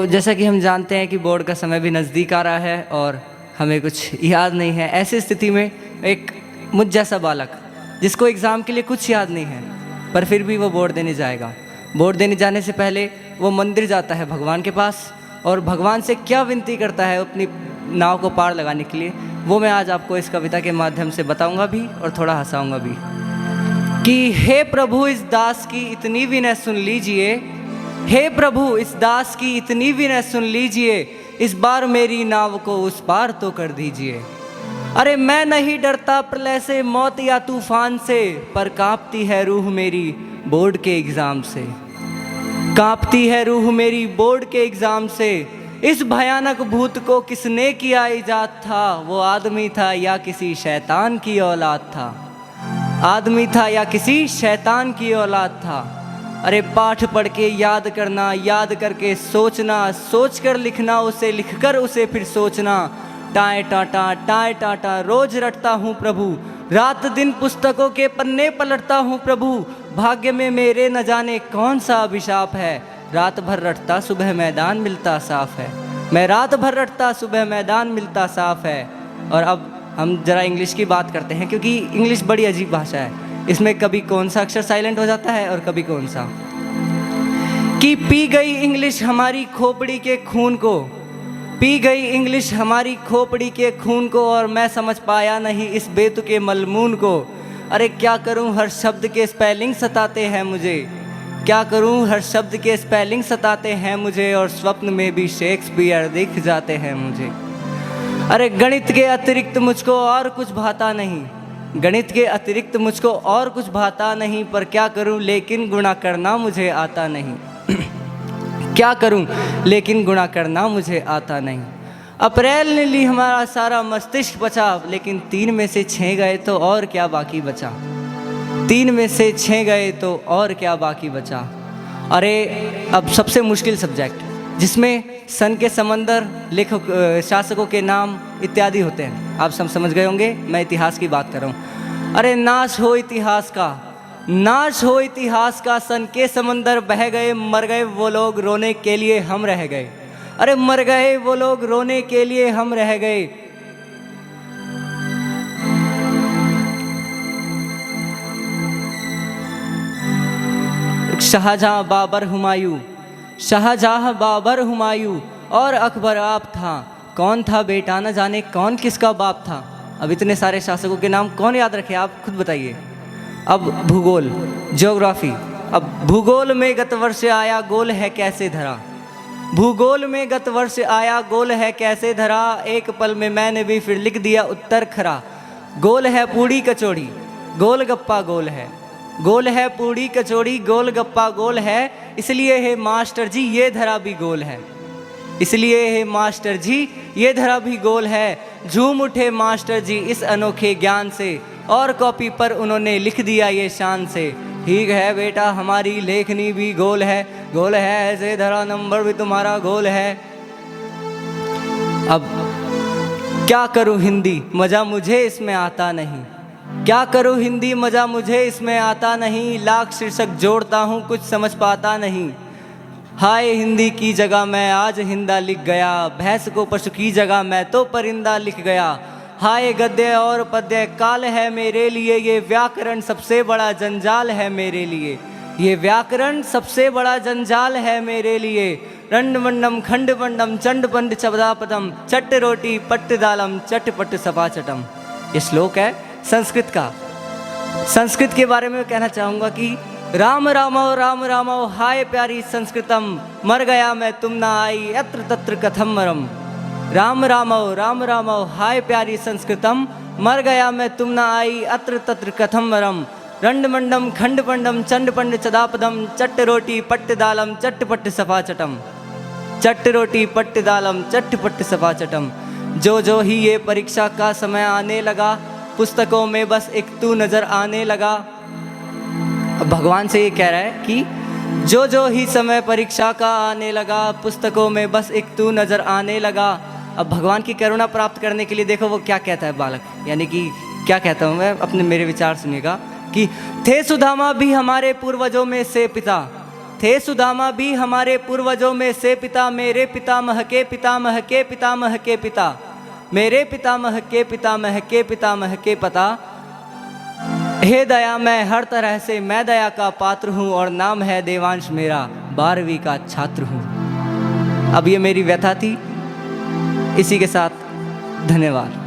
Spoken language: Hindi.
तो जैसा कि हम जानते हैं कि बोर्ड का समय भी नज़दीक आ रहा है और हमें कुछ याद नहीं है। ऐसी स्थिति में एक मुझ जैसा बालक जिसको एग्ज़ाम के लिए कुछ याद नहीं है पर फिर भी वो बोर्ड देने जाएगा। बोर्ड देने जाने से पहले वो मंदिर जाता है भगवान के पास और भगवान से क्या विनती करता है अपनी नाव को पार लगाने के लिए, वो मैं आज आपको इस कविता के माध्यम से बताऊंगा भी और थोड़ा हंसाऊंगा भी कि हे प्रभु इस दास की इतनी विनय सुन लीजिए, हे प्रभु इस दास की इतनी विनय सुन लीजिए, इस बार मेरी नाव को उस पार तो कर दीजिए। अरे मैं नहीं डरता प्रलय से, मौत या तूफान से, पर कांपती है रूह मेरी बोर्ड के एग्ज़ाम से, कांपती है रूह मेरी बोर्ड के एग्ज़ाम से। इस भयानक भूत को किसने किया ईजाद था, वो आदमी था या किसी शैतान की औलाद था, आदमी था या किसी शैतान की औलाद था। अरे पाठ पढ़ के याद करना, याद करके सोचना, सोच कर लिखना, उसे लिखकर उसे फिर सोचना। टाए टाटा रोज रटता हूँ प्रभु, रात दिन पुस्तकों के पन्ने पलटता हूँ प्रभु। भाग्य में मेरे न जाने कौन सा अभिशाप है, रात भर रटता सुबह मैदान मिलता साफ है, मैं रात भर रटता सुबह मैदान मिलता साफ है। और अब हम ज़रा इंग्लिश की बात करते हैं क्योंकि इंग्लिश बड़ी अजीब भाषा है। इसमें कभी कौन सा अक्षर साइलेंट हो जाता है और कभी कौन सा। कि पी गई इंग्लिश हमारी खोपड़ी के खून को, पी गई इंग्लिश हमारी खोपड़ी के खून को, और मैं समझ पाया नहीं इस बेतुके मलमून को। अरे क्या करूं हर शब्द के स्पेलिंग सताते हैं मुझे, क्या करूं हर शब्द के स्पेलिंग सताते हैं मुझे, और स्वप्न में भी शेक्सपियर दिख जाते हैं मुझे। अरे गणित के अतिरिक्त मुझको और कुछ भाता नहीं, गणित के अतिरिक्त मुझको और कुछ भाता नहीं, पर क्या करूं लेकिन गुणा करना मुझे आता नहीं क्या करूं लेकिन गुणा करना मुझे आता नहीं। अप्रैल ने ली हमारा सारा मस्तिष्क बचा, लेकिन 3 में से 6 गए तो और क्या बाकी बचा, 3 में से 6 गए तो और क्या बाकी बचा। अरे अब सबसे मुश्किल सब्जेक्ट जिसमें सन के समंदर, लेखक शासकों के नाम इत्यादि होते हैं, आप सब समझ गए होंगे मैं इतिहास की बात कर रहा हूँ। अरे नाश हो इतिहास का, नाश हो इतिहास का, सन के समंदर बह गए, मर गए वो लोग रोने के लिए हम रह गए। अरे मर गए वो लोग रोने के लिए हम रह गए। शाहजहां बाबर हुमायूं, शाहजहां बाबर हुमायूं और अकबर आप था, कौन था बेटा न जाने कौन किसका बाप था। अब इतने सारे शासकों के नाम कौन याद रखे, आप खुद बताइए। अब भूगोल, ज्योग्राफी, अब भूगोल में गत वर्ष आया गोल है कैसे धरा, भूगोल में गत वर्ष आया गोल है कैसे धरा, एक पल में मैंने भी फिर लिख दिया उत्तर खरा। गोल है पूड़ी कचौड़ी, गोल गप्पा गोल है, गोल है पूड़ी कचौड़ी, गोल गप्पा गोल है, इसलिए है मास्टर जी ये धरा भी गोल है, इसलिए है मास्टर जी ये धरा भी गोल है। झूम उठे मास्टर जी इस अनोखे ज्ञान से, और कॉपी पर उन्होंने लिख दिया ये शान से, ठीक है बेटा हमारी लेखनी भी गोल है, गोल है ऐसे धरा नंबर भी तुम्हारा गोल है। अब क्या करूं हिंदी मज़ा मुझे इसमें आता नहीं, क्या करूं हिंदी मज़ा मुझे इसमें आता नहीं, लाख शीर्षक जोड़ता हूं कुछ समझ पाता नहीं। हाय हिंदी की जगह मैं आज हिंदा लिख गया, भैंस को पशु की जगह मैं तो परिंदा लिख गया। हाय गद्य और पद्य काल है मेरे लिए, ये व्याकरण सबसे बड़ा जंजाल है मेरे लिए, ये व्याकरण सबसे बड़ा जंजाल है मेरे लिए। रंड मंडम खंड मंडम चंड पंड चबदापदम, चट्ट रोटी पट्ट दालम चटपट सपा चटम। ये श्लोक है संस्कृत का। संस्कृत के बारे में कहना चाहूँगा कि राम रामो हाय प्यारी संस्कृतम, मर गया मैं तुम ना आई अत्र तत्र कथम मरम। राम रामो हाय प्यारी संस्कृतम, मर गया मैं तुम ना आई अत्र तत्र कथम मरम। रंड मंडम खंड पंडम चंड पंड चदापदम, चट्ट रोटी पट्ट दालम चटपट सफा चटम, चट्ट रोटी पट्ट दालम चटपट सफा चटम। जो ही ये परीक्षा का समय आने लगा, पुस्तकों में बस एक तू नज़र आने लगा। अब भगवान से ये कह रहा है कि जो ही समय परीक्षा का आने लगा, पुस्तकों में बस एक तू नज़र आने लगा। अब भगवान की करुणा प्राप्त करने के लिए देखो वो क्या कहता है बालक, यानी कि क्या कहता हूँ मैं, अपने मेरे विचार सुनिएगा कि थे सुदामा भी हमारे पूर्वजों में से पिता, थे सुदामा भी हमारे पूर्वजों में से पिता, मेरे पितामह के पितामह के पितामह के पिता, मेरे पितामह के पितामह के पितामह के पिता। हे दया मैं हर तरह से मैं दया का पात्र हूँ और नाम है देवांश मेरा, 12वीं का छात्र हूँ। अब ये मेरी व्यथा थी। इसी के साथ धन्यवाद।